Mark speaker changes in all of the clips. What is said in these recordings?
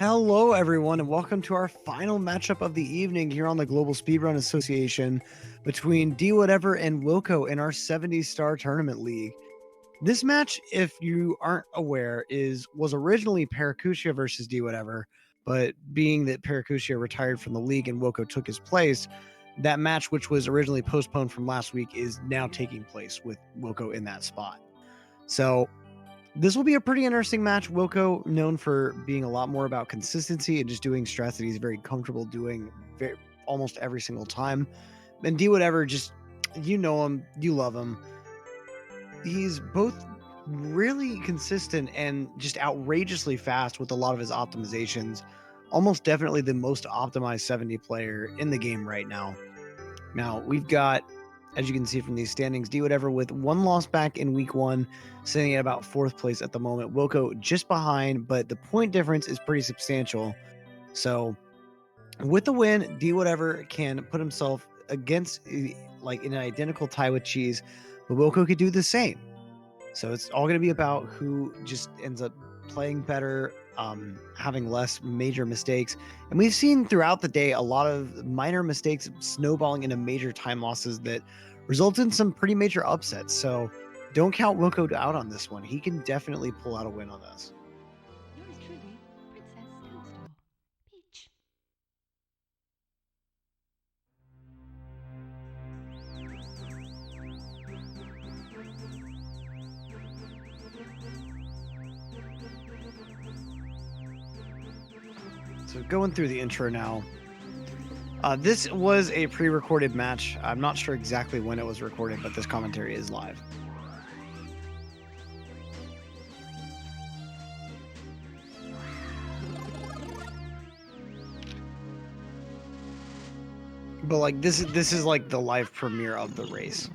Speaker 1: Hello, everyone, and welcome to our final matchup of the evening here on the Global Speedrun Association between Dwhatever and Wilko in our 70-star tournament league. This match, if you aren't aware, was originally Paracutia versus Dwhatever, but being that Paracutia retired from the league and Wilko took his place, that match, which was originally postponed from last week, is now taking place with Wilko in that spot. So this will be a pretty interesting match. Wilko, known for being a lot more about consistency and just doing strats that he's very comfortable doing almost every single time. And Dwhatever, just, you know him, you love him. He's both really consistent and just outrageously fast with a lot of his optimizations. Almost definitely the most optimized 70 player in the game right now. Now, we've got, as you can see from these standings, Dwhatever with one loss back in week one, sitting at about 4th place at the moment. Wilko just behind, but the point difference is pretty substantial. So with the win, Dwhatever can put himself against, like, in an identical tie with Cheese, but Wilko could do the same. So it's all going to be about who just ends up playing better, having less major mistakes. And we've seen throughout the day a lot of minor mistakes snowballing into major time losses that result in some pretty major upsets. So don't count Wilko out on this one. He can definitely pull out a win on this.
Speaker 2: Yours truly, Princess Toadstool. Peach.
Speaker 1: So going through the intro now. This was a pre-recorded match. I'm not sure exactly when it was recorded, but this commentary is live. But like this is like the live premiere of the race.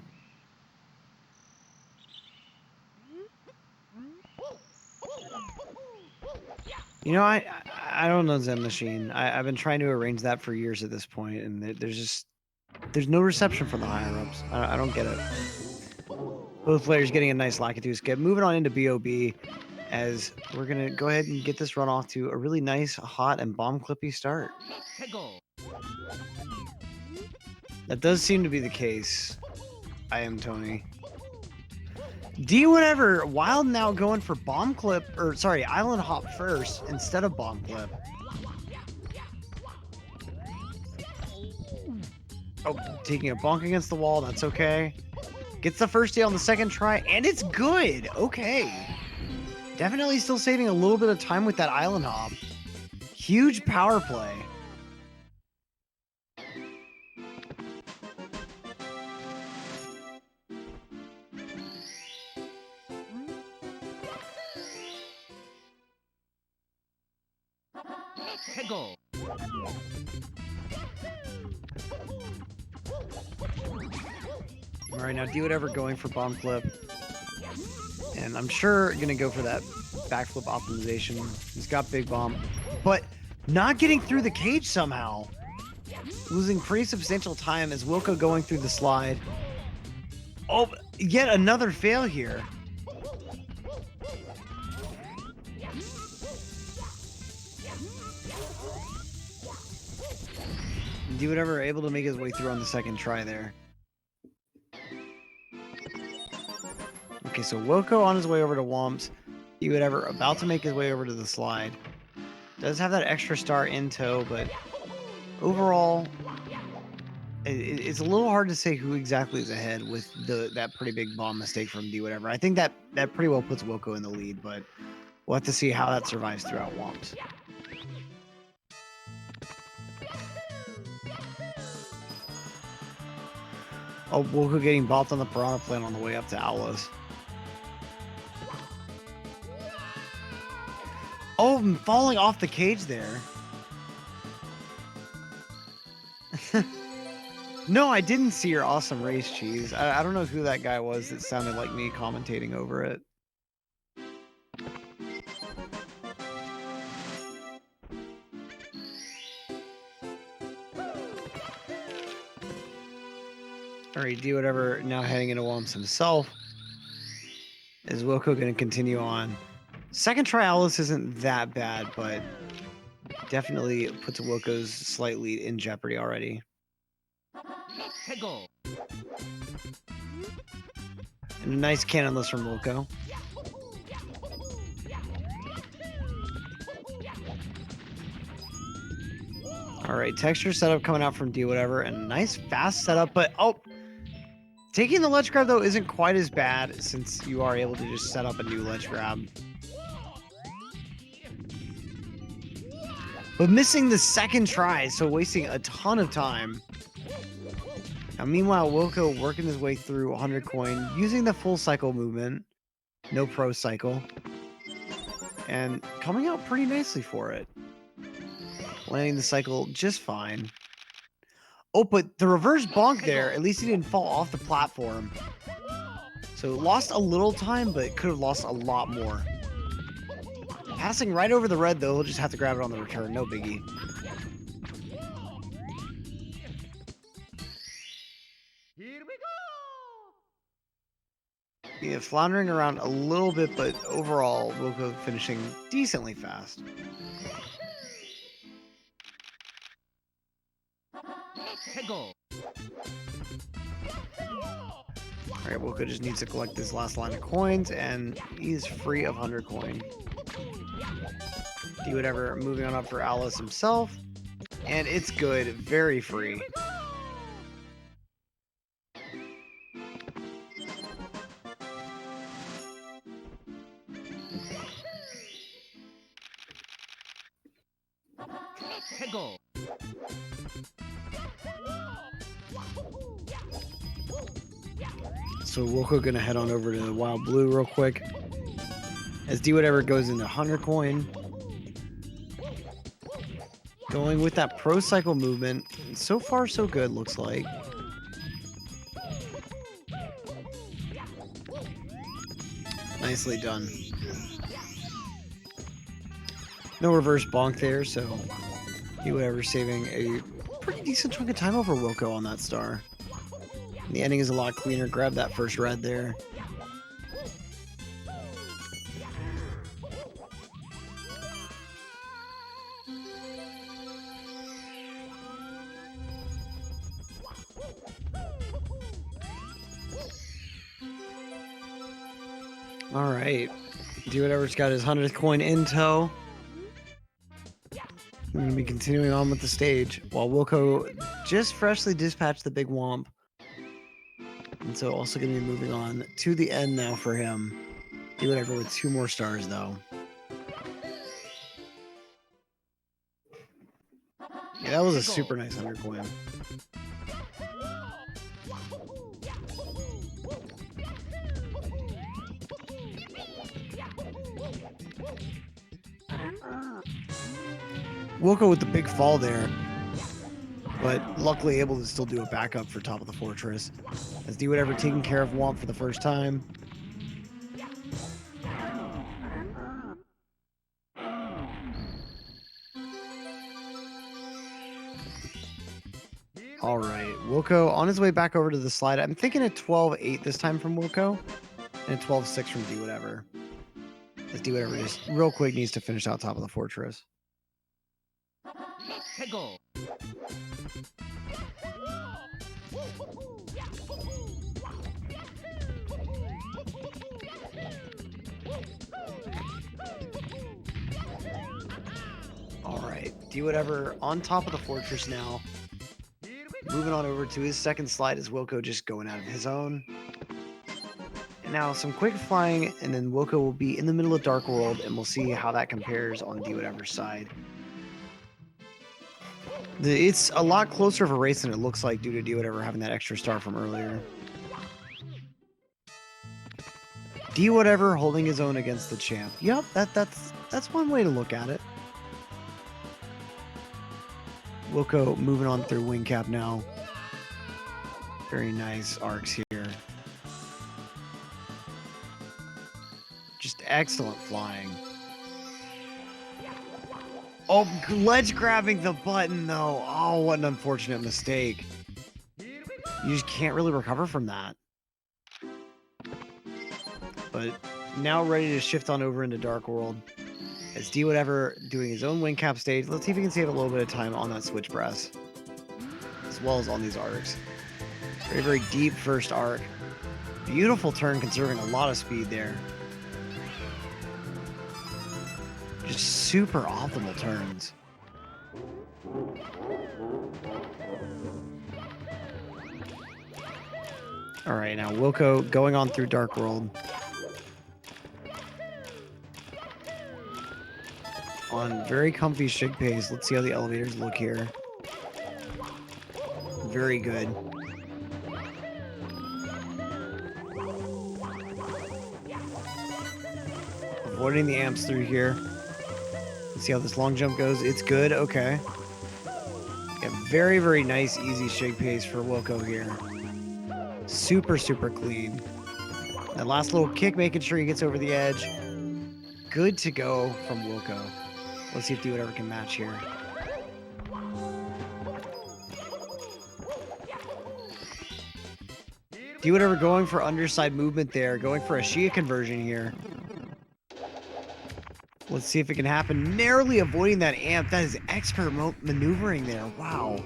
Speaker 1: You know, I don't know Zen Machine. I've been trying to arrange that for years at this point, and there's no reception from the higher ups. I don't get it. Both players getting a nice Lakitu skip. Moving on into BOB, as we're gonna go ahead and get this run off to a really nice, hot, and bomb clippy start. That does seem to be the case. I am Tony. Dwhatever, Wild now going for bomb clip, or sorry, island hop first instead of bomb clip. Oh, taking a bonk against the wall, that's okay. Gets the first deal on the second try, and it's good. Okay. Definitely still saving a little bit of time with that island hop. Huge power play. All right, now Dwhatever going for bomb clip. And I'm sure gonna go for that backflip optimization. He's got big bomb, but not getting through the cage somehow. Losing pretty substantial time as Wilko going through the slide. Oh, yet another fail here. Dwhatever able to make his way through on the second try there. Okay, so Wilko on his way over to Womps. Dwhatever about to make his way over to the slide. Does have that extra star in tow, but overall, it's a little hard to say who exactly is ahead with that pretty big bomb mistake from Dwhatever. I think that pretty well puts Wilko in the lead, but we'll have to see how that survives throughout Womps. Oh, Wilko getting bopped on the piranha plant on the way up to Owlos. Oh, I'm falling off the cage there. No, I didn't see your awesome race, Cheese. I don't know who that guy was that sounded like me commentating over it. Alright, Dwhatever now heading into Womps himself. Is Wilko going to continue on? Second try Alice isn't that bad, but definitely puts Wilko's slight lead in jeopardy already. And a nice cannonless from Wilko. All right, texture setup coming out from Dwhatever, and a nice fast setup, but taking the ledge grab though isn't quite as bad since you are able to just set up a new ledge grab. But missing the second try, so wasting a ton of time. Now, meanwhile, Wilko working his way through 100 coin, using the full cycle movement, no pro cycle, and coming out pretty nicely for it. Landing the cycle just fine. Oh, but the reverse bonk there, at least he didn't fall off the platform. So lost a little time, but could have lost a lot more. Passing right over the red, though, he'll just have to grab it on the return. No biggie.
Speaker 3: Here we go!
Speaker 1: Yeah, floundering around a little bit, but overall, Wilko finishing decently fast.
Speaker 3: Go.
Speaker 1: Alright, Wilko just needs to collect this last line of coins, and he's free of 100 coin. Dwhatever moving on up for Alice himself, and it's good, very free.
Speaker 3: Go.
Speaker 1: So Wilko gonna head on over to the Wild Blue real quick. As Dwhatever goes into 100 coin. Going with that pro cycle movement. So far, so good, looks like. Nicely done. No reverse bonk there, so Dwhatever saving a pretty decent chunk of time over Wilko on that star. And the ending is a lot cleaner. Grab that first red there. All right. Dwhatever's got his 100th coin in tow. We're going to be continuing on with the stage while Wilko just freshly dispatched the big womp. And so also going to be moving on to the end now for him. Dwhatever with 2 more stars though. Yeah, that was a super nice 100 coin. Wilko with the big fall there, but luckily able to still do a backup for top of the fortress. As Dwhatever taking care of Womp for the first time. All right, Wilko on his way back over to the slide. I'm thinking a 12-8 this time from Wilko, and a 12-6 from Dwhatever. As Dwhatever just real quick needs to finish out top of the fortress.
Speaker 3: Go.
Speaker 1: All right, Dwhatever on top of the fortress now. Moving on over to his second slide is Wilko just going out of his own. And now some quick flying, and then Wilko will be in the middle of Dark World, and we'll see how that compares on Dwhatever's side. It's a lot closer of a race than it looks like due to Dwhatever having that extra star from earlier. Dwhatever holding his own against the champ. Yep, that's one way to look at it. Wilko moving on through wing cap now. Very nice arcs here. Just excellent flying. Oh, ledge grabbing the button though. Oh, what an unfortunate mistake. You just can't really recover from that. But now ready to shift on over into Dark World. As Dwhatever doing his own wing cap stage. Let's see if we can save a little bit of time on that switch press, as well as on these arcs. Very, very deep first arc. Beautiful turn, conserving a lot of speed there. Just super optimal turns. All right, now Wilko going on through Dark World. On very comfy shig pace. Let's see how the elevators look here. Very good. Avoiding the amps through here. Let's see how this long jump goes. It's good. Okay. Yeah, very, very nice, easy shig pace for Wilko here. Super, super clean. That last little kick, making sure he gets over the edge. Good to go from Wilko. Let's see if Dwhatever can match here. Dwhatever going for underside movement there. Going for a Shia conversion here. Let's see if it can happen. Narrowly avoiding that amp. That is expert maneuvering there. Wow.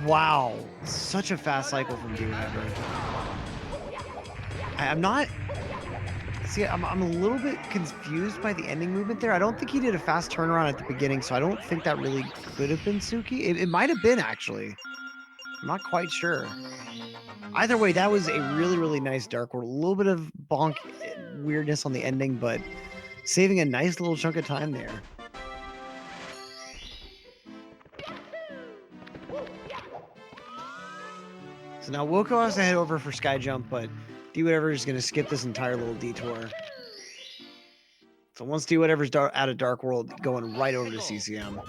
Speaker 1: Wow. Such a fast cycle from Dwhatever. I'm not... See, I'm a little bit confused by the ending movement there. I don't think he did a fast turnaround at the beginning, so I don't think that really could have been Suki. It might have been, actually. I'm not quite sure. Either way, that was a really, really nice Dark World. A little bit of bonk weirdness on the ending, but saving a nice little chunk of time there. So now Wilko has to head over for Sky Jump, but Dwhatever is going to skip this entire little detour. So once Dwhatever's out of Dark World, going right over to CCM.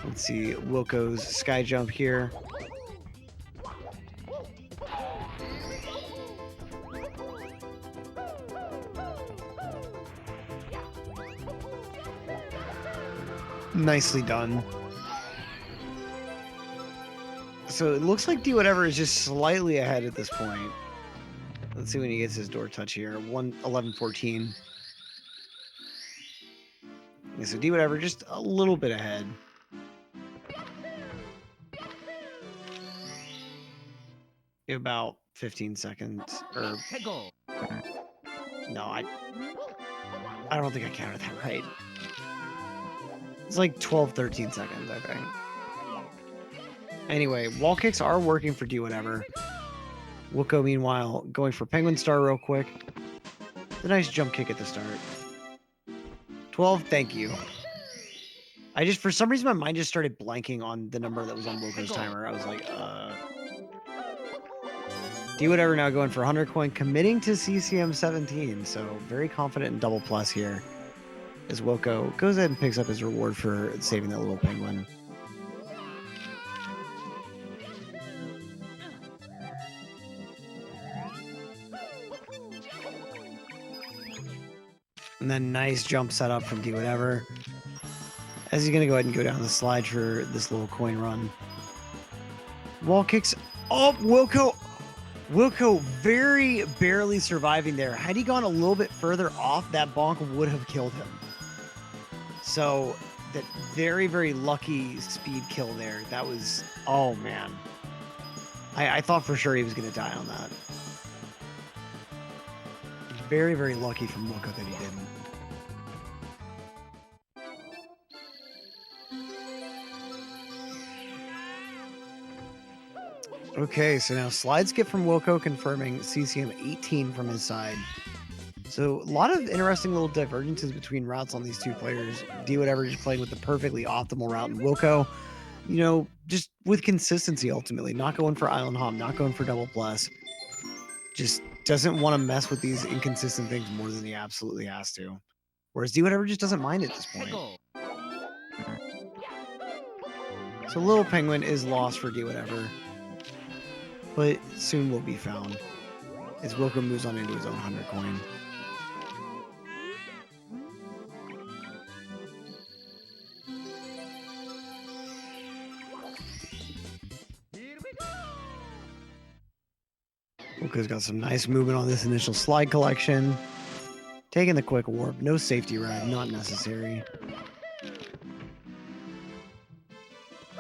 Speaker 1: Let's see Wilko's Sky Jump here. Nicely done. So it looks like Dwhatever is just slightly ahead at this point. Let's see when he gets his door touch here. 1:11:14. Okay, so Dwhatever just a little bit ahead. About 15 seconds. Or no, I don't think I counted that right. It's like 12, 13 seconds, I think. Anyway, wall kicks are working for Dwhatever. Wilko, meanwhile, going for Penguin Star real quick. The nice jump kick at the start. 12, thank you. For some reason, my mind just started blanking on the number that was on Wilko's timer. I was like, Dwhatever now going for 100 coin, committing to CCM 17. So very confident in double plus here. As Wilko goes ahead and picks up his reward for saving that little penguin. And then nice jump setup from Dwhatever. As he's going to go ahead and go down the slide for this little coin run. Wall kicks. Oh, Wilko very barely surviving there. Had he gone a little bit further off, that bonk would have killed him. So that very, very lucky speed kill there. That was, oh man. I thought for sure he was going to die on that. Very, very lucky from Wilko that he didn't. Okay, so now slide skip from Wilko confirming CCM 18 from his side. So a lot of interesting little divergences between routes on these two players. Dwhatever just playing with the perfectly optimal route, and Wilko, you know, just with consistency ultimately, not going for island hop, not going for double plus. Just doesn't want to mess with these inconsistent things more than he absolutely has to. Whereas Dwhatever just doesn't mind at this point. So Little Penguin is lost for Dwhatever, but soon will be found as Wilko moves on into his own 100 coin. Wilko's got some nice movement on this initial slide collection. Taking the quick warp. No safety ride. Not necessary.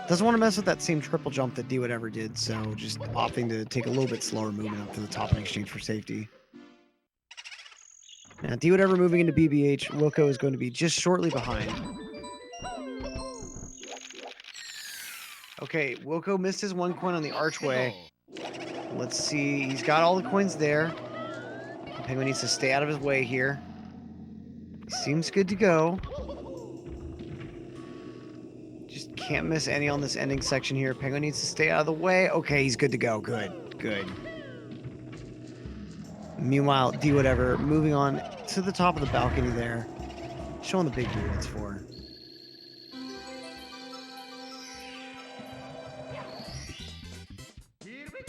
Speaker 1: Doesn't want to mess with that same triple jump that Dwhatever did, so just opting to take a little bit slower movement up to the top in exchange for safety. Now, Dwhatever moving into BBH, Wilko is going to be just shortly behind. Okay, Wilko missed his 1 coin on the archway. Let's see. He's got all the coins there. Penguin needs to stay out of his way here. Seems good to go. Just can't miss any on this ending section here. Penguin needs to stay out of the way. Okay, he's good to go. Good, good. Meanwhile, Dwhatever moving on to the top of the balcony there. Showing the big dude it's for.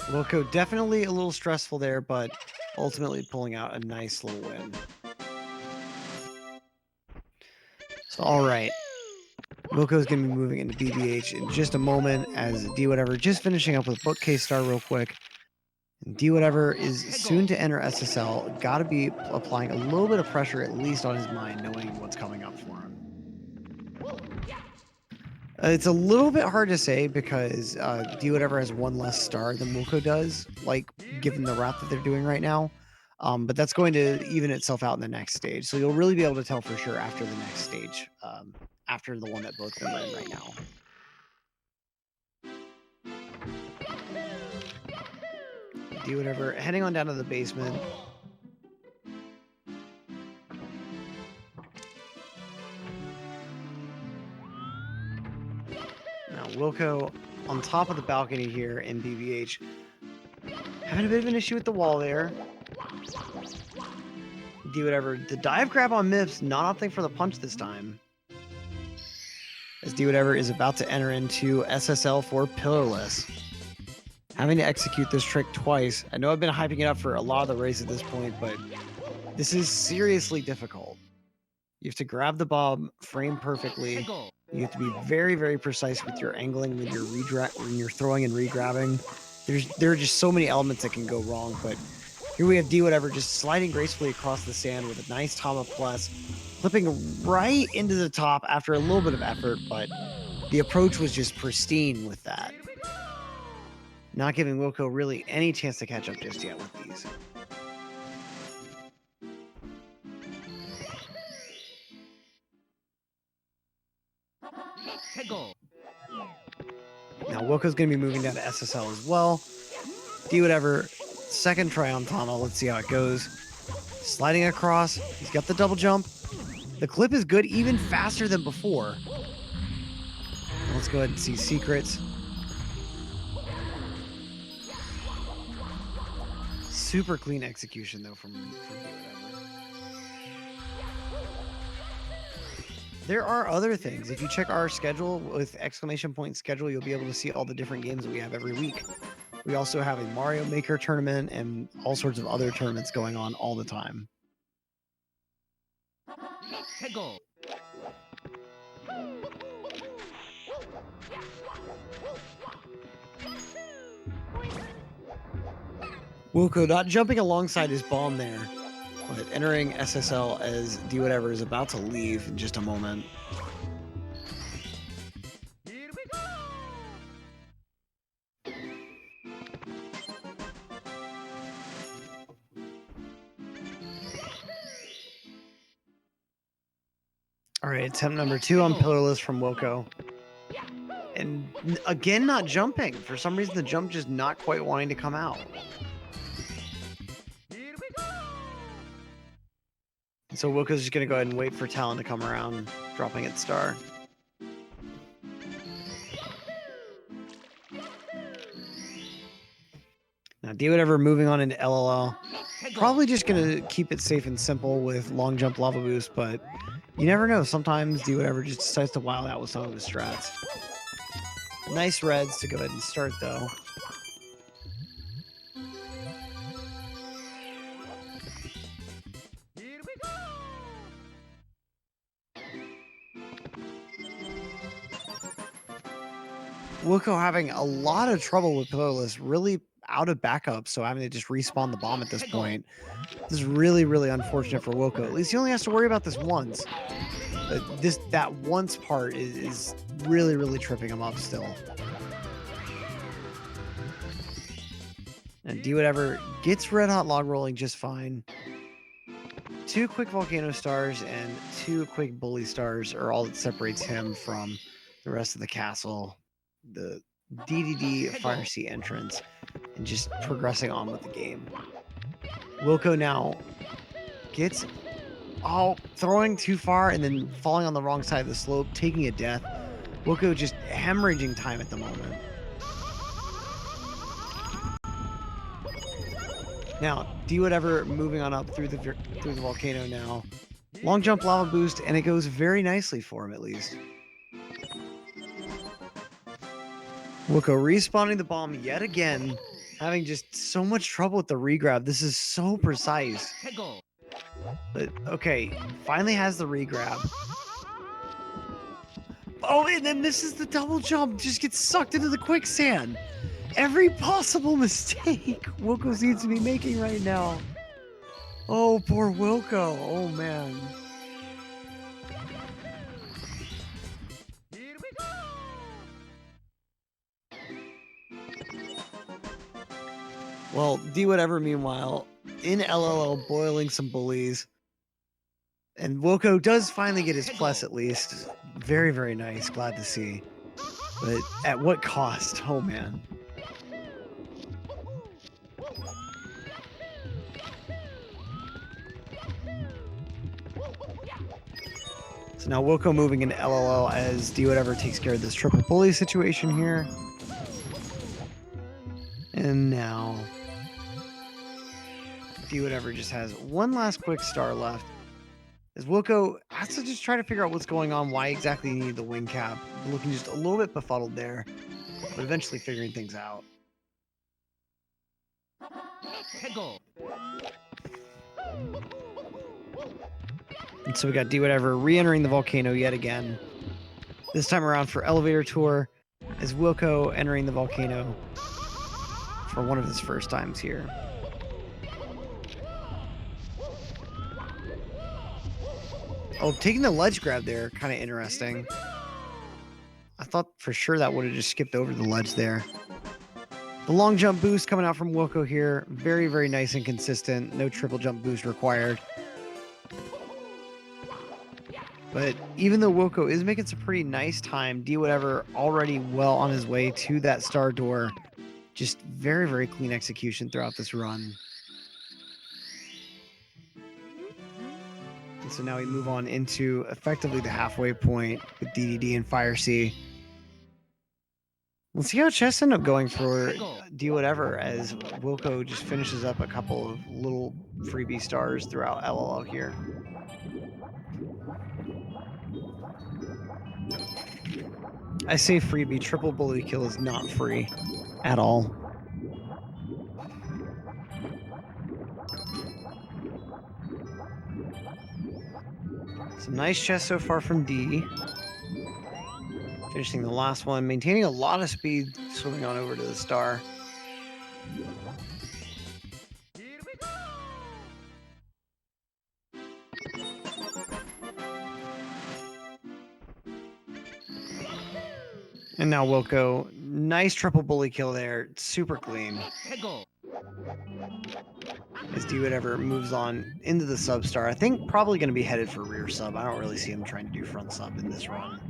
Speaker 1: Wilko definitely a little stressful there, but ultimately pulling out a nice little win. So, all right. Wilko's going to be moving into BBH in just a moment as Dwhatever just finishing up with Bookcase Star real quick. And Dwhatever is soon to enter SSL. Got to be applying a little bit of pressure at least on his mind, knowing what's coming up for him. It's a little bit hard to say because Dwhatever has 1 less star than Wilko does, like given the route that they're doing right now. But that's going to even itself out in the next stage. So you'll really be able to tell for sure after the next stage, after the one that both of them are in right now. Dwhatever heading on down to the basement. Now Wilko on top of the balcony here in BBH. Having a bit of an issue with the wall there. Dwhatever, the dive grab on Mips, not opting for the punch this time. As Dwhatever is about to enter into SSL for Pillarless. Having to execute this trick twice. I know I've been hyping it up for a lot of the race at this point, but this is seriously difficult. You have to grab the bob, frame perfectly. You have to be very, very precise with your angling, with your when you're throwing and re-grabbing. There are just so many elements that can go wrong, but here we have Dwhatever just sliding gracefully across the sand with a nice Tama Plus, flipping right into the top after a little bit of effort, but the approach was just pristine with that. Not giving Wilko really any chance to catch up just yet with these. Now Wilko's going to be moving down to SSL as well. Dwhatever, second try on Tama. Let's see how it goes. Sliding across. He's got the double jump. The clip is good, even faster than before. Let's go ahead and see secrets. Super clean execution though from Dwhatever. There are other things. If you check our schedule with exclamation point schedule, you'll be able to see all the different games that we have every week. We also have a Mario Maker tournament and all sorts of other tournaments going on all the time. Wilko not jumping alongside his bomb there, but entering SSL as Dwhatever is about to leave in just a moment. All right, attempt number 2 on Pillarless from Wilko. And again, not jumping. For some reason, the jump just not quite wanting to come out. So Wilko's just going to go ahead and wait for Talon to come around, dropping its star. Now, Dwhatever moving on into LLL. Probably just going to keep it safe and simple with long jump lava boost, but you never know. Sometimes Dwhatever just decides to wild out with some of his strats. Nice reds to go ahead and start, though. Wilko having a lot of trouble with Pillarless, really out of backup, so having to just respawn the bomb at this point. This is really, really unfortunate for Wilko. At least he only has to worry about this once. But that once part is really, really tripping him up still. And Dwhatever gets Red Hot Log rolling just fine. 2 quick Volcano Stars and 2 quick Bully Stars are all that separates him from the rest of the castle. The DDD Fire Sea entrance and just progressing on with the game. Wilko now gets throwing too far and then falling on the wrong side of the slope, taking a death. Wilko just hemorrhaging time at the moment. Now, Dwhatever moving on up through the volcano now. Long jump lava boost, and it goes very nicely for him at least. Wilko respawning the bomb yet again, having just so much trouble with the regrab. This is so precise. But okay, finally has the regrab. Oh, and then misses the double jump, just gets sucked into the quicksand. Every possible mistake Wilko seems to be making right now. Oh, poor Wilko. Oh, man.
Speaker 3: Here we go.
Speaker 1: Well, Dwhatever, meanwhile, in LLL boiling some bullies. And Wilko does finally get his plus at least. Very, very nice. Glad to see. But at what cost? Oh, man. So now Wilko moving into LLL as Dwhatever takes care of this triple bully situation here. And now Dwhatever just has one last quick star left. As Wilko has to just try to figure out what's going on, why exactly he needed the wing cap. Looking just a little bit befuddled there, but eventually figuring things out. And so we got Dwhatever re-entering the volcano yet again. This time around for elevator tour, as Wilko entering the volcano for one of his first times here. Oh, taking the ledge grab there, kind of interesting. I thought for sure that would have just skipped over the ledge there. The long jump boost coming out from Wilko here. Very, very nice and consistent. No triple jump boost required. But even though Wilko is making some pretty nice time, Dwhatever already well on his way to that star door. Just very, very clean execution throughout this run. And so now we move on into effectively the halfway point with DDD and Fire Sea. Let's see how chests end up going for Dwhatever as Wilko just finishes up a couple of little freebie stars throughout LLL here. I say freebie, triple bully kill is not free at all. Some nice chests so far from D. Finishing the last one, maintaining a lot of speed, swimming on over to the star.
Speaker 3: Here we go.
Speaker 1: And now Wilko, nice triple bully kill there, super clean. As Dwhatever moves on into the sub star, I think probably going to be headed for rear sub. I don't really see him trying to do front sub in this run.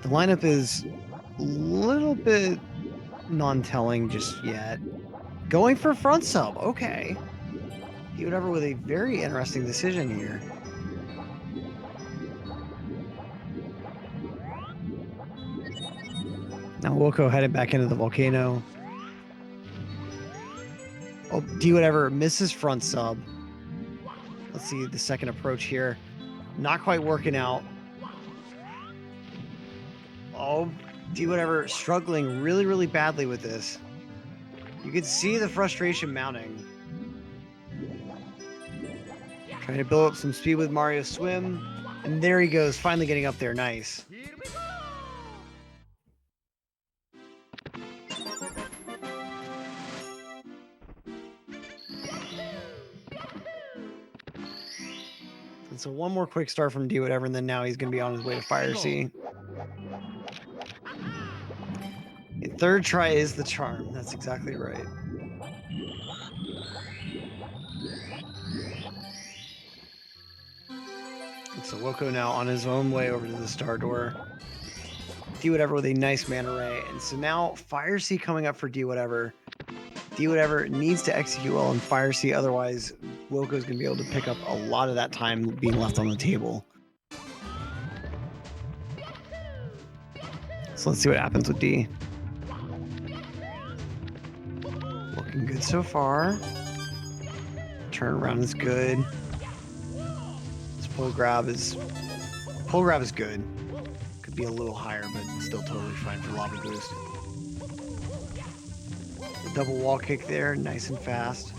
Speaker 1: The lineup is a little bit non-telling just yet. Going for front sub, okay. Dwhatever with a very interesting decision here. Now Wilko headed back into the volcano. Oh, Dwhatever misses front sub. Let's see the second approach here. Not quite working out. Oh, Dwhatever struggling really, really badly with this. You can see the frustration mounting. Trying to build up some speed with Mario Swim. And there he goes, finally getting up there. Nice. And so one more quick start from Dwhatever, and then now he's going to be on his way to Fire C. A third try is the charm. That's exactly right. And so Wilko now on his own way over to the star door. Dwhatever with a nice mana ray. And so now Fire C coming up for Dwhatever. Dwhatever needs to execute well in Fire C, otherwise Wilko's going to be able to pick up a lot of that time being left on the table. So let's see what happens with D. Looking good so far. Turnaround is good. This pull grab is good. Could be a little higher, but still totally fine for Lava Boost. The double wall kick there, nice and fast.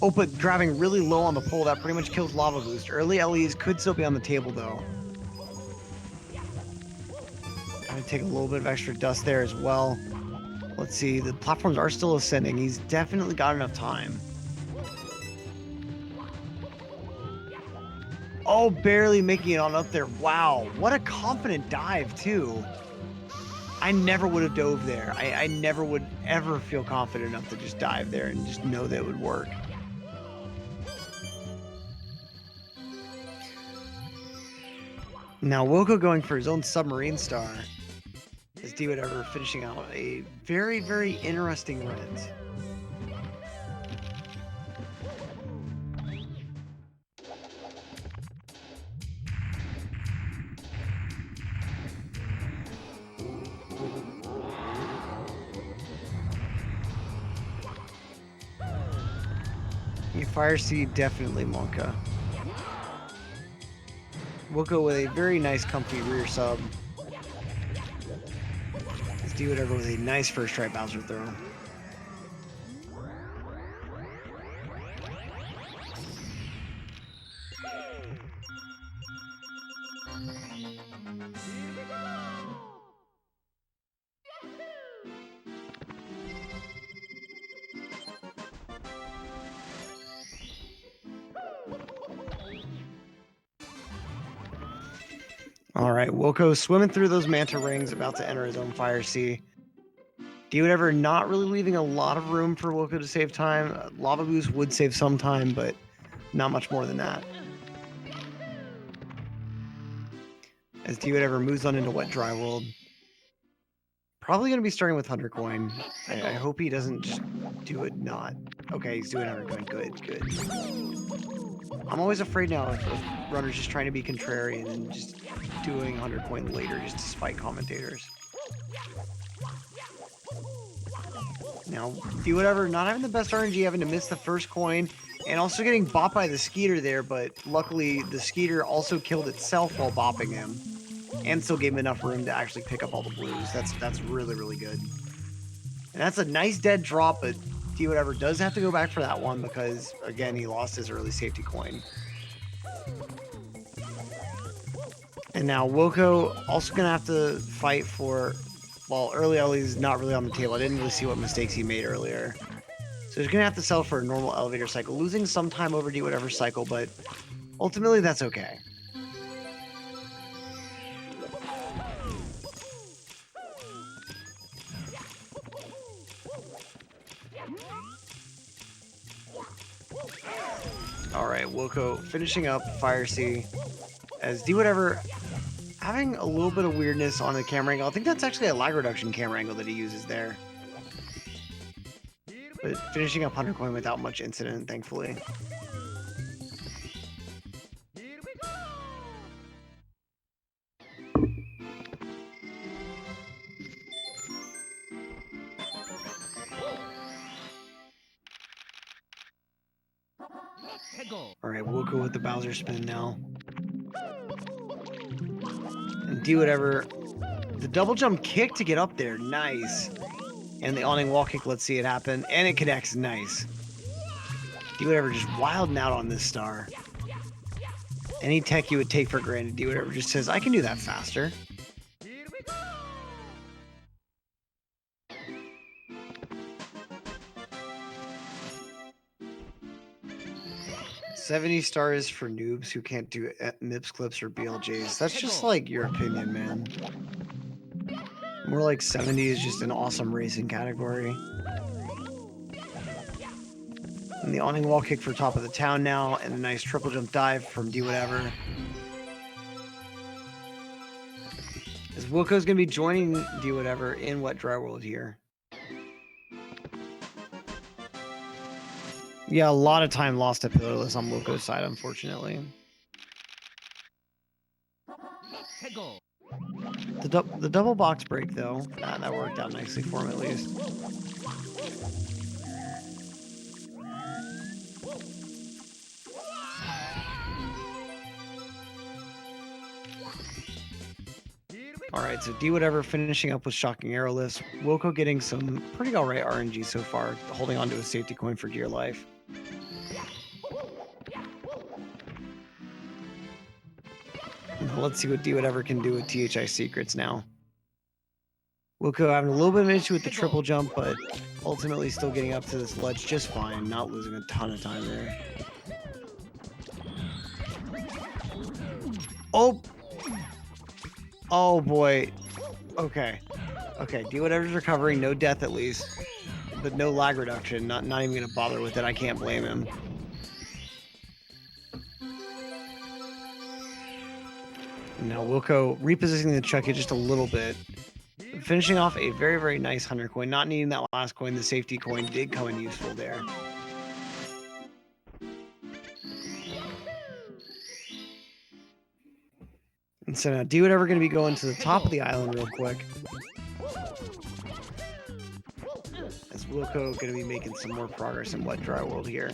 Speaker 1: Oh, but grabbing really low on the pull, that pretty much kills Lava Boost. Early LEs could still be on the table though. Gonna take a little bit of extra dust there as well. Let's see, the platforms are still ascending. He's definitely got enough time. Oh, barely making it on up there. Wow, what a confident dive too. I never would have dove there. I never would ever feel confident enough to just dive there and just know that it would work. Now Wilko going for his own submarine star. As Dwhatever finishing out a very, very interesting rinse. Fire C, definitely Monka. Wilko with a very nice, comfy rear sub. Let's do whatever with a nice first try Bowser throw. All right, Wilko swimming through those manta rings, about to enter his own Fire C. Dwhatever not really leaving a lot of room for Wilko to save time. Lava Boost would save some time, but not much more than that. As Dwhatever moves on into Wet Dry World. Probably going to be starting with Hunter Coin. I hope he doesn't just do it not. Okay, he's doing Hunter Coin. Good, good. I'm always afraid now of runners just trying to be contrarian and just doing 100 coin later just to spite commentators. Now, Dwhatever not having the best RNG, having to miss the first coin, and also getting bopped by the Skeeter there, but luckily the Skeeter also killed itself while bopping him, and still gave him enough room to actually pick up all the blues. That's really, really good. And that's a nice dead drop, but Dwhatever does have to go back for that one because, again, he lost his early safety coin. And now Wilko also going to have to fight for, well, early Ellie's not really on the table. I didn't really see what mistakes he made earlier. So he's going to have to sell for a normal elevator cycle, losing some time over Dwhatever's cycle, but ultimately that's okay. All right, Wilko finishing up Fire C as Dwhatever having a little bit of weirdness on the camera angle. I think that's actually a lag reduction camera angle that he uses there. But finishing up Hunter Coin without much incident, thankfully. All right, Wilko with the Bowser spin now. And Dwhatever, the double jump kick to get up there, nice. And the awning wall kick, let's see it happen. And it connects, nice. Dwhatever just wilding out on this star. Any tech you would take for granted, Dwhatever just says, I can do that faster. 70 stars for noobs who can't do MIPS clips or BLJs. That's just like your opinion, man. More like 70 is just an awesome racing category. And the awning wall kick for top of the town now, and a nice triple jump dive from Dwhatever. As Wilko's gonna be joining Dwhatever in Wet Dry World here. Yeah, a lot of time lost to Pillarless on Wilko's side, unfortunately. The double box break, though, that worked out nicely for him at least. Alright, so Dwhatever finishing up with shocking arrow lifts. Wilko getting some pretty alright RNG so far, holding on to a safety coin for dear life. Let's see what Dwhatever can do with THI secrets now. Wilko having a little bit of an issue with the triple jump, but ultimately still getting up to this ledge just fine, not losing a ton of time there. Oh! Oh boy. Okay. Okay, Dwhatever's recovering, no death at least. But no lag reduction, not even gonna bother with it, I can't blame him. Now Wilko repositioning the Chucky just a little bit. Finishing off a very, very nice 100 coin. Not needing that last coin, the safety coin did come in useful there. And so now Dwhatever going to be going to the top of the island real quick. As Wilko going to be making some more progress in Wet Dry World here.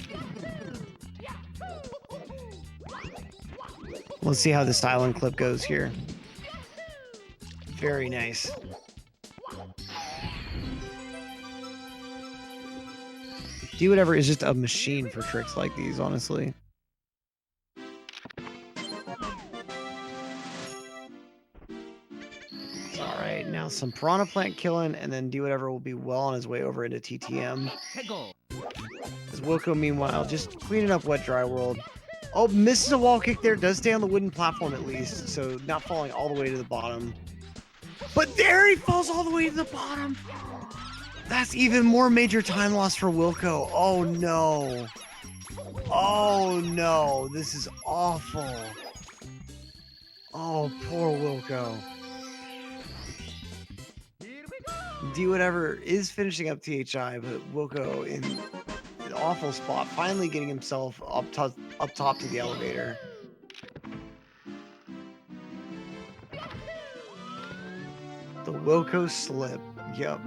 Speaker 1: Let's see how this island clip goes here. Very nice. Dwhatever is just a machine for tricks like these, honestly. Alright, now some Piranha Plant killing, and then Dwhatever will be well on his way over into TTM. As Wilko, meanwhile, just cleaning up Wet Dry World. Oh, misses a wall kick there. Does stay on the wooden platform at least, so not falling all the way to the bottom. But there he falls all the way to the bottom. That's even more major time loss for Wilko. Oh no. Oh no. This is awful. Oh, poor Wilko. Dwhatever is finishing up THI, but Wilko in an awful spot, finally getting himself up top to the elevator. The Wilko slip. Yep.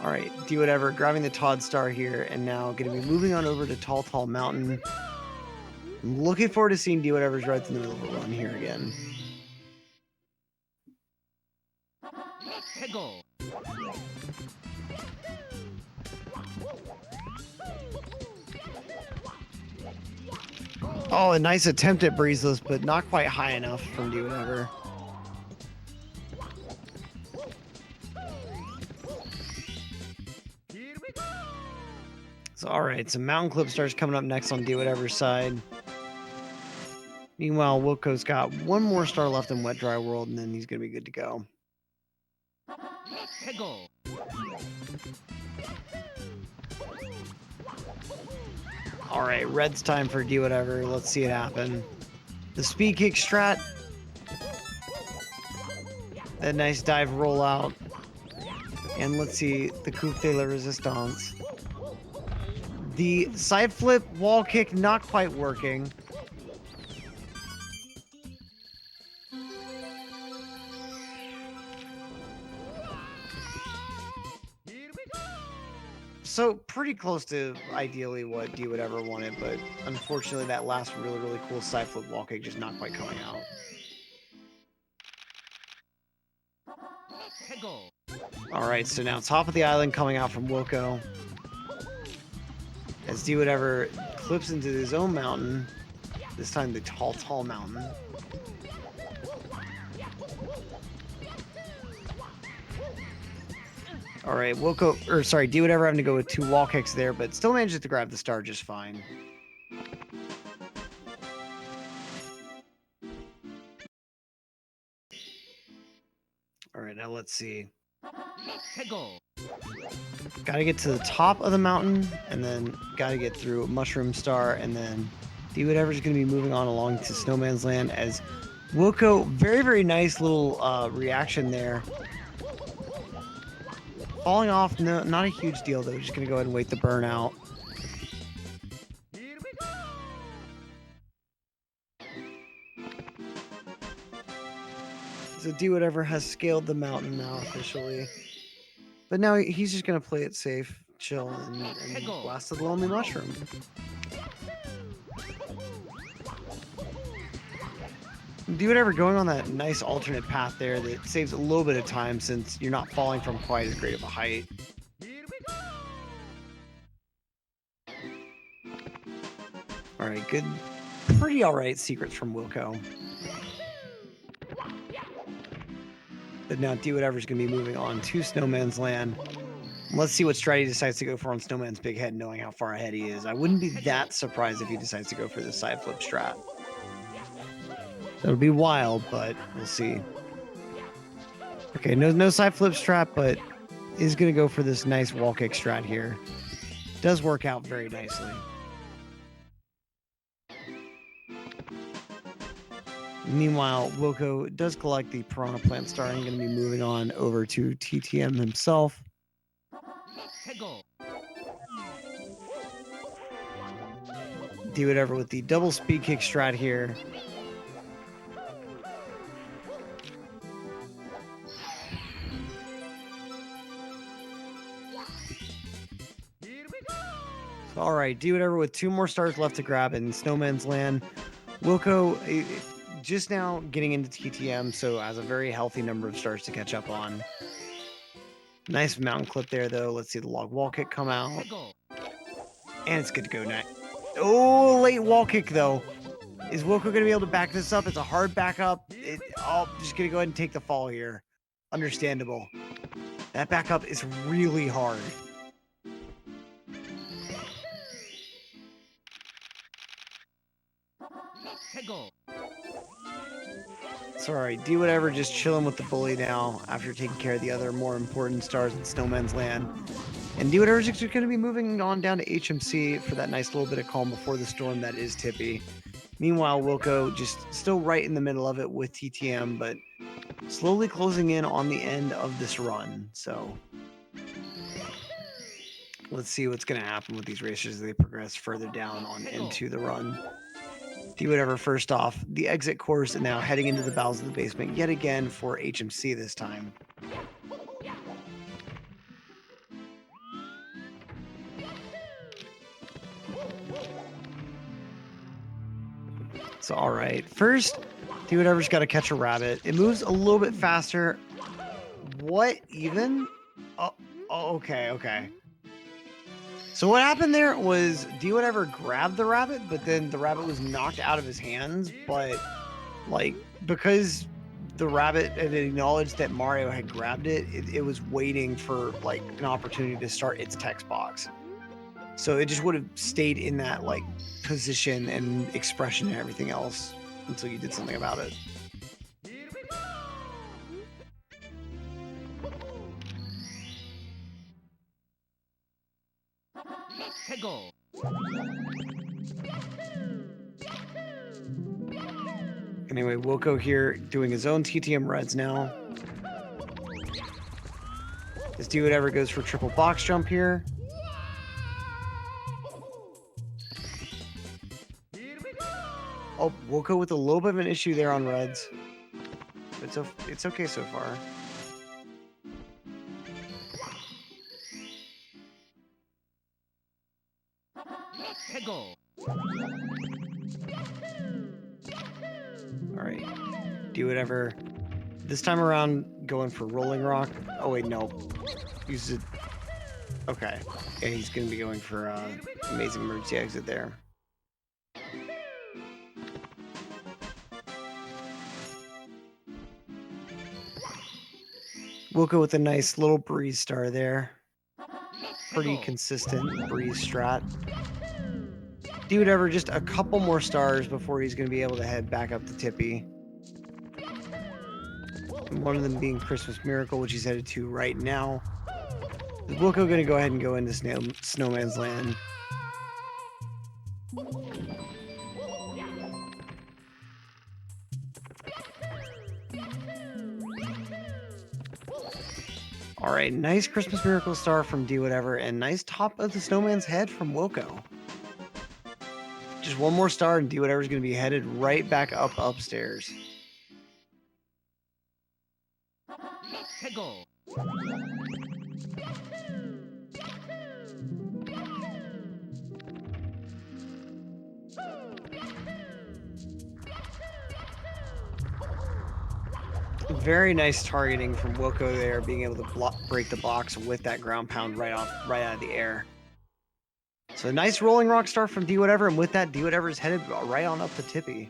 Speaker 1: Alright, Dwhatever grabbing the Todd Star here, and now going to be moving on over to Tall Tall Mountain. I'm looking forward to seeing Dwhatever's right in the middle of a run here again. Oh, a nice attempt at breezeless, but not quite high enough from Dwhatever. So, alright, so Mountain Clip starts coming up next on Dwhatever's side. Meanwhile, Wilko's got one more star left in Wet Dry World, and then he's going to be good to go. Alright, red's time for Dwhatever. Let's see it happen. The speed kick strat. That nice dive rollout. And let's see the coup de la resistance. The side flip wall kick not quite working. So pretty close to ideally what Dwhatever wanted, but unfortunately that last really, really cool side flip wall kick just not quite coming out. Alright, so now top of the island coming out from Wilko. As Dwhatever clips into his own mountain, this time the Tall Tall Mountain. All right, Wilko, or sorry, Dwhatever having to go with 2 wall kicks there, but still manages to grab the star just fine. All right, now let's see. Got to get to the top of the mountain, and then got to get through Mushroom Star, and then Dwhatever is going to be moving on along to Snowman's Land as Wilko, very, very nice little reaction there. Falling off, no, not a huge deal though. Just going to go ahead and wait the burnout.
Speaker 3: Here we go!
Speaker 1: So Dwhatever has scaled the mountain now officially. But now he's just going to play it safe, chill, and blast the lonely mushroom. Dwhatever going on that nice alternate path there that saves a little bit of time since you're not falling from quite as great of a height.
Speaker 3: Here we go!
Speaker 1: All right, good. Pretty all right secrets from Wilko. But now Dwhatever's going to be moving on to Snowman's Land. Let's see what strat he decides to go for on Snowman's big head, knowing how far ahead he is. I wouldn't be that surprised if he decides to go for the side flip strat. That would be wild, but we'll see. Okay, no side flip strat, but is going to go for this nice wall kick strat here. Does work out very nicely. Meanwhile, Wilko does collect the Piranha Plant Star and going to be moving on over to TTM himself. Dwhatever with the double speed kick strat here.
Speaker 3: Here we go!
Speaker 1: All right, Dwhatever with 2 more stars left to grab in Snowman's Land. Wilko just now getting into TTM, so has a very healthy number of stars to catch up on. Nice mountain clip there, though. Let's see the log wall kick come out. And it's good to go now. Oh, late wall kick, though. Is Wilko going to be able to back this up? It's a hard backup. Just going to go ahead and take the fall here. Understandable. That backup is really hard. Sorry, Dwhatever just chilling with the bully now after taking care of the other more important stars in Snowman's Land. And Dwhatever's just going to be moving on down to HMC for that nice little bit of calm before the storm that is Tippy. Meanwhile, Wilko just still right in the middle of it with TTM, but slowly closing in on the end of this run. So let's see what's going to happen with these races as they progress further down on into the run. Dwhatever first off, the exit course, and now heading into the bowels of the basement yet again for HMC this time. So, all right. First, Dwhatever's got to catch a rabbit. It moves a little bit faster. What even? Oh, okay. So what happened there was Dwhatever grabbed the rabbit, but then the rabbit was knocked out of his hands. But like, because the rabbit had acknowledged that Mario had grabbed it, it was waiting for like an opportunity to start its text box. So it just would have stayed in that like position and expression and everything else until you did something about it.
Speaker 3: Here we go!
Speaker 1: Anyway, Wilko here doing his own TTM reds now. This Dwhatever goes for triple box jump here.
Speaker 3: Here we go!
Speaker 1: Oh, Wilko with a little bit of an issue there on reds. It's okay so far. All right, Dwhatever. This time around, going for rolling rock. Oh wait, no. Uses it. Okay, yeah, he's gonna be going for amazing emergency exit there. Wilko with a nice little breeze star there. Pretty
Speaker 3: Pickle.
Speaker 1: consistent breeze strat. Dwhatever, just a couple more stars before he's going to be able to head back up to Tippy. And one of them being Christmas Miracle, which he's headed to right now. Is Wilko going to go ahead and go into Snowman's Land? All right, nice Christmas Miracle star from Dwhatever, and nice top of the Snowman's head from Wilko. Just one more star, and Dwhatever is going to be headed right back up upstairs.
Speaker 3: Pickle.
Speaker 1: Very nice targeting from Wilko there, being able to break the box with that ground pound right out of the air. So nice rolling rock star from Dwhatever, and with that, Dwhatever is headed right on up to Tippy.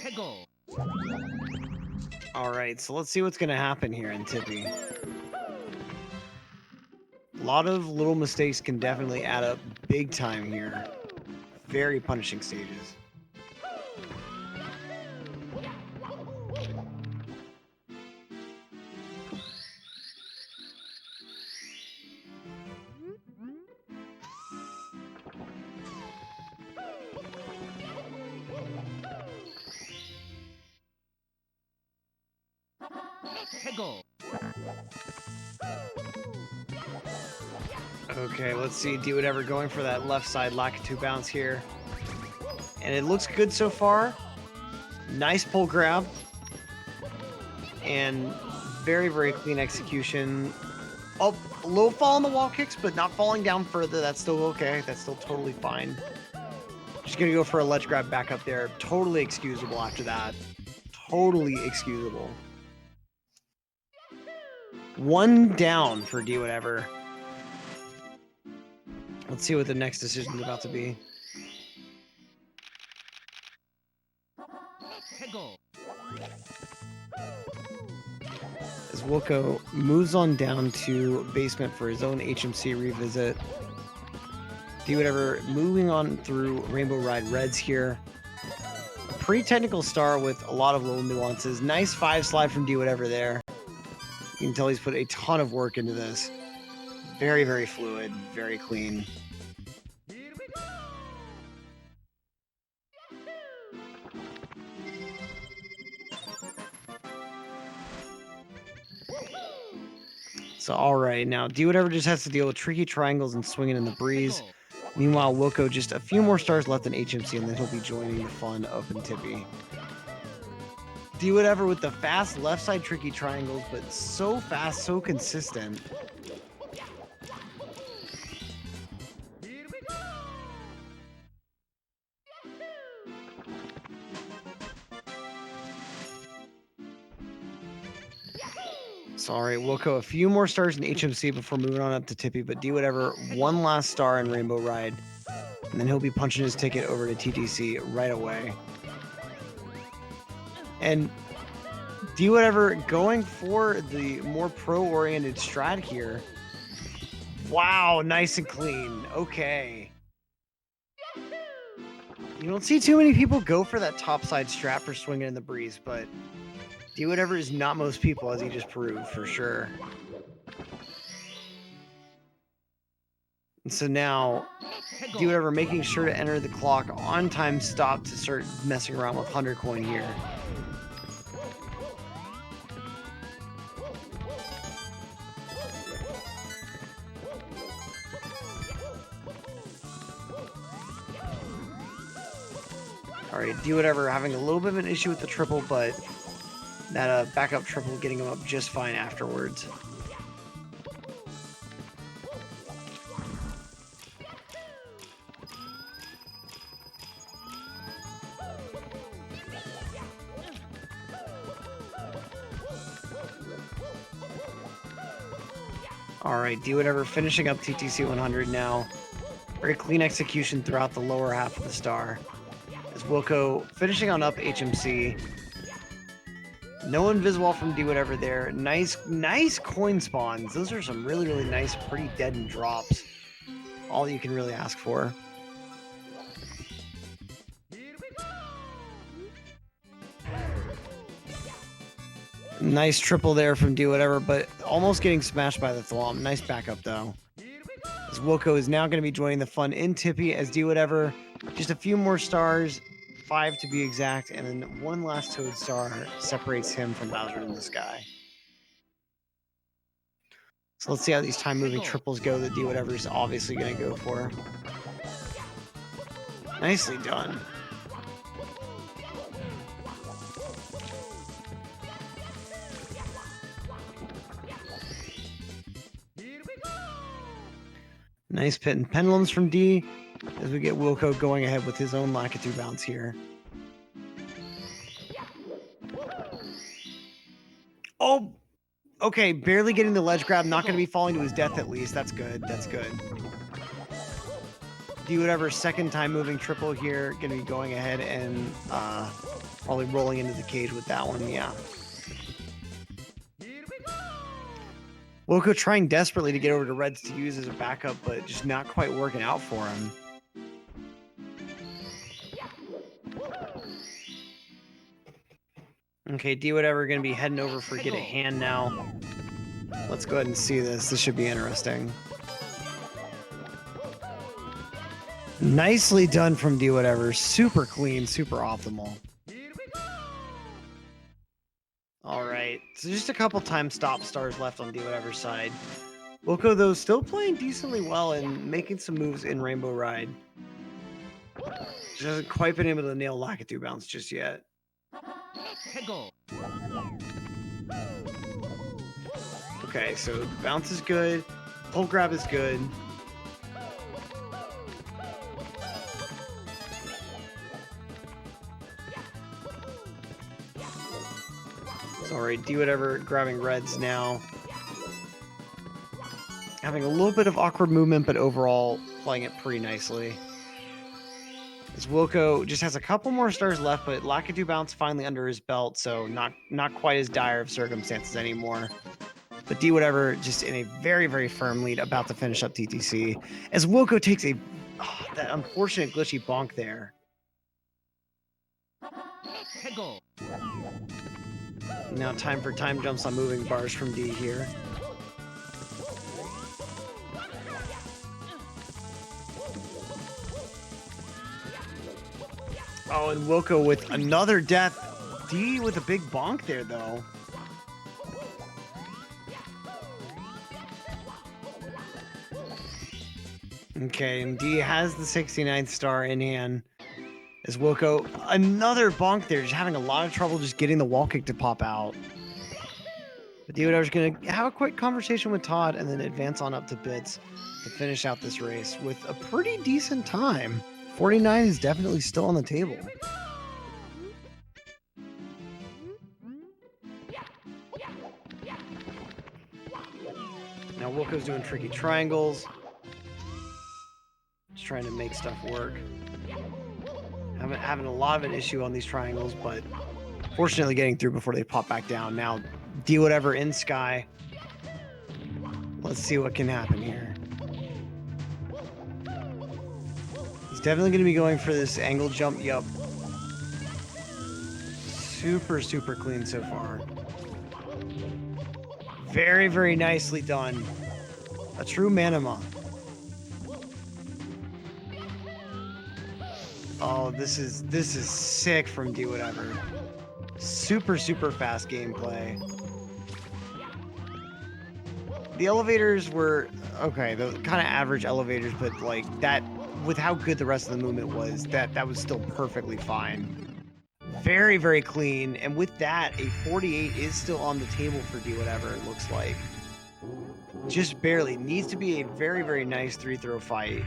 Speaker 3: Pickle.
Speaker 1: All right, so let's see what's going to happen here in Tippy. A lot of little mistakes can definitely add up big time here. Very punishing stages.
Speaker 3: Pickle.
Speaker 1: Okay, let's see. Dwhatever going for that left side Lakitu bounce here. And it looks good so far. Nice pull grab. And very, very clean execution. Oh, a little fall on the wall kicks, but not falling down further. That's still okay. That's still totally fine. Just going to go for a ledge grab back up there. Totally excusable after that. Totally excusable. One down for Dwhatever. Let's see what the next decision is about to be.
Speaker 3: Pickle.
Speaker 1: As Wilko moves on down to basement for his own HMC revisit. Dwhatever moving on through Rainbow Ride Reds here. A pretty technical star with a lot of little nuances. Nice 5 slide from Dwhatever there. You can tell he's put a ton of work into this. Very, very fluid, very clean.
Speaker 3: Here we go.
Speaker 1: So, all right, now Dwhatever just has to deal with tricky triangles and swinging in the breeze. Meanwhile, Wilko just a few more stars left in HMC, and then he'll be joining the fun up in Tippy. Dwhatever with the fast left side tricky triangles, but so fast, so consistent.
Speaker 3: Here we go.
Speaker 1: Sorry, Wilko a few more stars in HMC before moving on up to Tippy, but Dwhatever one last star in Rainbow Ride, and then he'll be punching his ticket over to TTC right away. And Dwhatever going for the more pro-oriented strat here. Wow, nice and clean. Okay. You don't see too many people go for that topside strat for swinging in the breeze, but Dwhatever is not most people, as he just proved, for sure. And so now, Dwhatever making sure to enter the clock on time stop to start messing around with 100 coin here. All right, Dwhatever having a little bit of an issue with the triple, but that backup triple getting him up just fine afterwards. All right, Dwhatever finishing up TTC 100 now. Very clean execution throughout the lower half of the star. As Wilko finishing on up HMC. No invisible from Dwhatever there. Nice coin spawns. Those are some really nice, pretty deadened drops. All you can really ask for. Nice triple there from Dwhatever, but almost getting smashed by the Thwomp. Nice backup though. As Wilko is now going to be joining the fun in Tippy as Dwhatever. Just a few more stars, 5 to be exact, and then one last Toad star separates him from Bowser in the sky. So let's see how these time-moving triples go that Dwhatever is obviously going to go for. Nicely done. Nice pit and pendulums from D as we get Wilko going ahead with his own Lakitu bounce here. Oh, okay, barely getting the ledge grab. Not going to be falling to his death at least. That's good. That's good. Dwhatever's second time moving triple here. Going to be going ahead and probably rolling into the cage with that one. Yeah. Wilko trying desperately to get over to Reds to use as a backup, but just not quite working out for him. Okay, Dwhatever going to be heading over for Get a Hand now. Let's go ahead and see this. This should be interesting. Nicely done from Dwhatever. Super clean, super optimal. All right, so just a couple time stop stars left on Dwhatever's side. Wilko, though, still playing decently well and making some moves in Rainbow Ride. Just hasn't quite been able to nail Lakitu bounce just yet. Okay, so bounce is good. Pull grab is good. Sorry, Dwhatever grabbing Reds now. Having a little bit of awkward movement, but overall playing it pretty nicely. As Wilko just has a couple more stars left, but Lakitu bounce finally under his belt, so not quite as dire of circumstances anymore. But Dwhatever just in a very firm lead, about to finish up TTC. As Wilko takes that unfortunate glitchy bonk there. Now time for time jumps on moving bars from D here. Oh, and Wilko with another death. D with a big bonk there, though. Okay, and D has the 69th star in hand. As Wilko, another bonk there, just having a lot of trouble just getting the wall kick to pop out. But Dwhatever's going to have a quick conversation with Todd and then advance on up to Bits to finish out this race with a pretty decent time. 49 is definitely still on the table. Now Wilko's doing tricky triangles. Just trying to make stuff work. Having a lot of an issue on these triangles, but fortunately getting through before they pop back down. Now, Dwhatever in Sky. Let's see what can happen here. He's definitely going to be going for this angle jump. Yup. Super clean so far. Very nicely done. A true Manama. Oh, this is sick from Dwhatever. Super fast gameplay. The elevators were okay, the kind of average elevators, but like that, with how good the rest of the movement was, that was still perfectly fine. Very clean, and with that, a 48 is still on the table for Dwhatever, it looks like. Just barely. Needs to be a very nice 3-throw fight.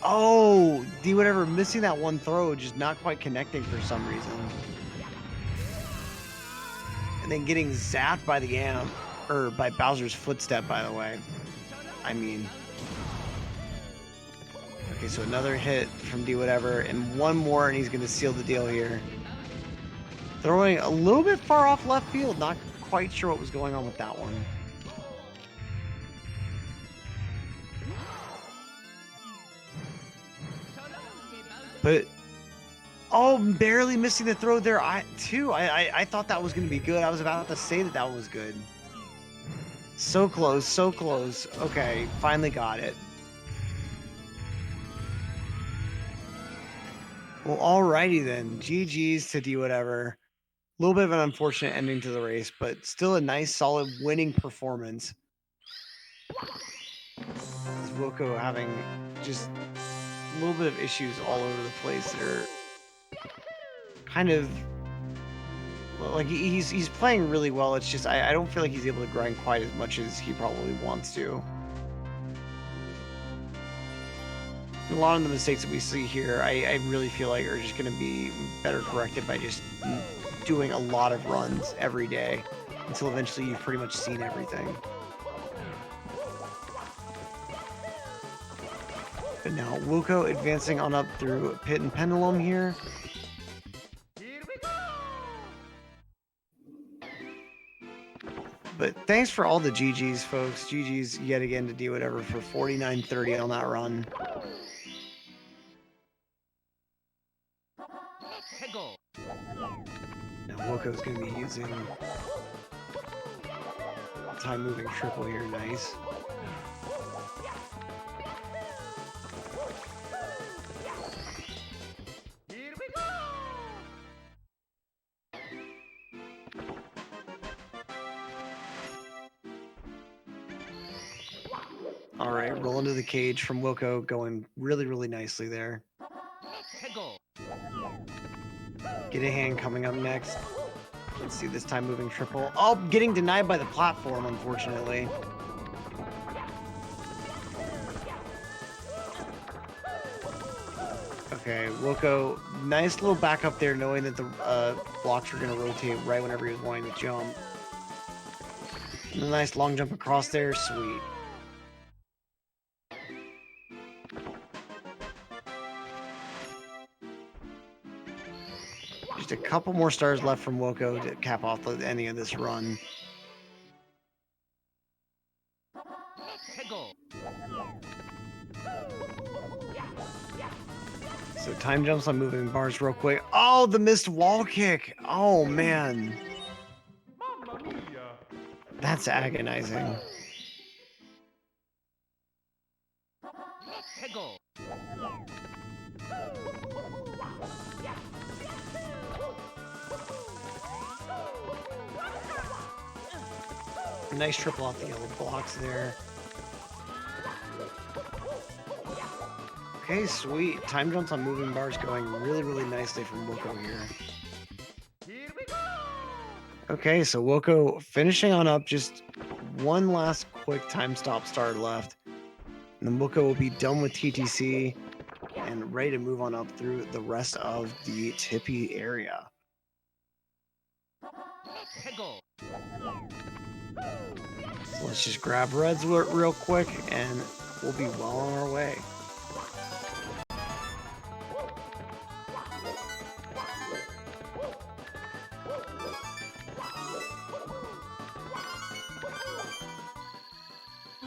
Speaker 1: Oh, Dwhatever missing that one throw, just not quite connecting for some reason. and then getting zapped by the amp, or by Bowser's footstep, by the way. I mean, okay, so another hit from Dwhatever, and one more, and he's going to seal the deal here. Throwing a little bit far off left field, not quite sure what was going on with that one. But, oh, barely missing the throw there, I thought that was going to be good. I was about to say that that was good. So close, so close. Okay, finally got it. Well, alrighty then. GG's to Dwhatever. A little bit of an unfortunate ending to the race, but still a nice, solid winning performance. As Wilko having just a little bit of issues all over the place that are kind of like he's playing really well. It's just I don't feel like he's able to grind quite as much as he probably wants to. A lot of the mistakes that we see here, I really feel like are just going to be better corrected by just doing a lot of runs every day until eventually you've pretty much seen everything. But now Wilko advancing on up through Pit and Pendulum here. But thanks for all the GGs, folks. GGs yet again to Dwhatever for 49.30 on that run. Now Wilko's going to be using time moving triple here. Nice. All right, roll into the cage from Wilko, going really, really nicely there. Get a hand coming up next. Let's see this time moving triple. Oh, getting denied by the platform, unfortunately. Okay, Wilko, nice little back up there, knowing that the blocks were going to rotate right whenever he was wanting to jump. And a nice long jump across there, sweet. Just a couple more stars left from Wilko to cap off the ending of this run. So time jumps on moving bars real quick. Oh, the missed wall kick. Oh, man. That's agonizing. Nice triple off the yellow blocks there. Okay, sweet. Time jumps on moving bars going really, really nicely from Wilko here. Okay, so Wilko finishing on up. Just one last quick time stop start left. And then Wilko will be done with TTC and ready to move on up through the rest of the Tippy area. So let's just grab Reds real quick and we'll be well on our way.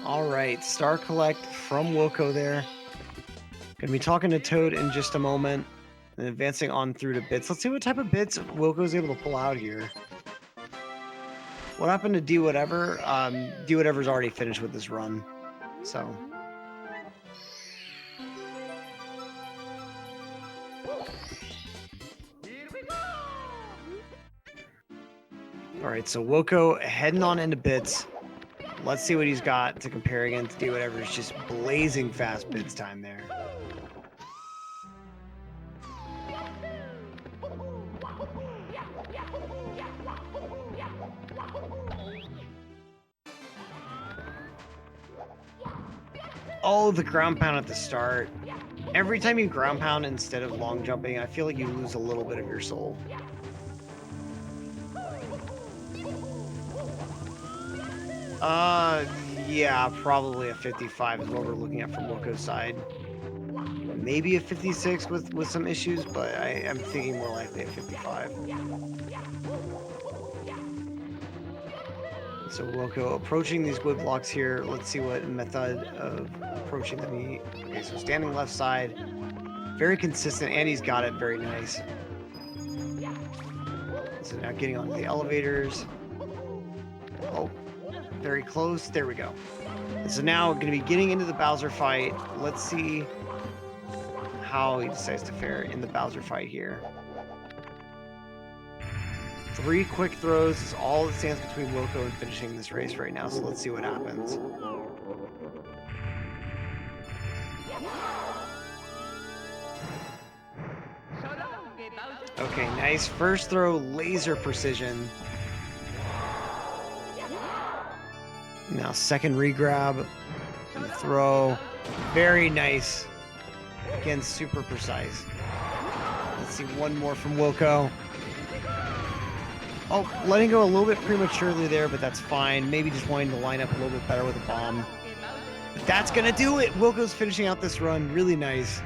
Speaker 1: All right, Star Collect from Wilko there. Gonna be talking to Toad in just a moment and advancing on through to bits. Let's see what type of bits Wilko is able to pull out here. What happened to Dwhatever? Dwhatever's already finished with this run, so. All right, so Wilko heading on into bits. Let's see what he's got to compare against Dwhatever's just blazing fast bits time there. Oh, the ground pound at the start. Every time you ground pound instead of long jumping, I feel like you lose a little bit of your soul. Yeah, probably a 55 is what we're looking at from Wilko's side. Maybe a 56 with some issues, but I'm thinking more likely a 55. So Wilko approaching these wood blocks here. Let's see what method of approaching them he... Okay, so standing left side. Very consistent, and he's got it very nice. So now getting onto the elevators. Oh, very close. There we go. And so now going to be getting into the Bowser fight. Let's see how he decides to fare in the Bowser fight here. 3 quick throws is all that stands between Wilko and finishing this race right now, so let's see what happens. Okay, nice first throw, laser precision. Now second regrab and throw. Very nice. Again, super precise. Let's see one more from Wilko. Oh, letting go a little bit prematurely there, but that's fine. Maybe just wanting to line up a little bit better with a bomb. But that's going to do it. Wilko's finishing out this run. Really nice.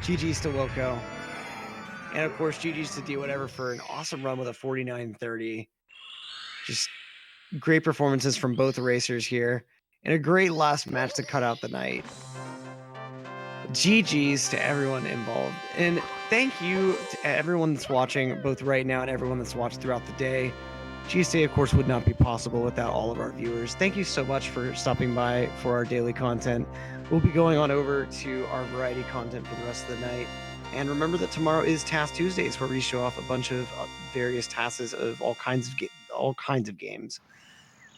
Speaker 1: GG's to Wilko. And of course, GG's to Dwhatever for an awesome run with a 49-30. Just great performances from both racers here. And a great last match to cut out the night. GG's to everyone involved. And thank you to everyone that's watching both right now and everyone that's watched throughout the day. GSA, of course, would not be possible without all of our viewers. Thank you so much for stopping by for our daily content. We'll be going on over to our variety content for the rest of the night. And remember that tomorrow is Task Tuesdays, where we show off a bunch of various tasks of all kinds of games.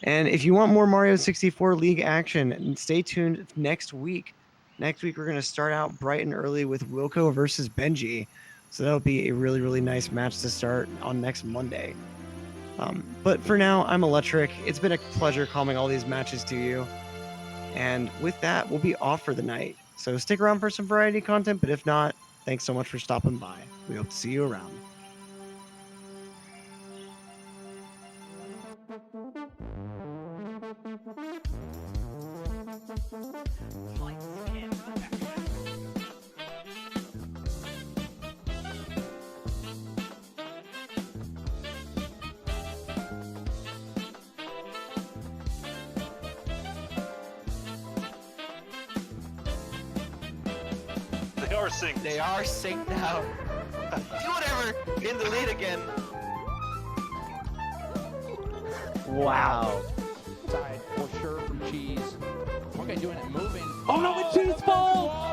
Speaker 1: And if you want more Mario 64 League action, stay tuned next week. Next week, we're going to start out bright and early with Wilko versus Benji. So that'll be a really, really nice match to start on next Monday. But for now, I'm Electric. It's been a pleasure calling all these matches to you. And with that, we'll be off for the night. So stick around for some variety content, but if not, thanks so much for stopping by. We hope to see you around.
Speaker 4: They are synced.
Speaker 5: They are synced now. Dwhatever in the lead again.
Speaker 1: Wow.
Speaker 6: Side for sure from Cheese. Okay, doing it, moving. Oh no, the Cheese falls!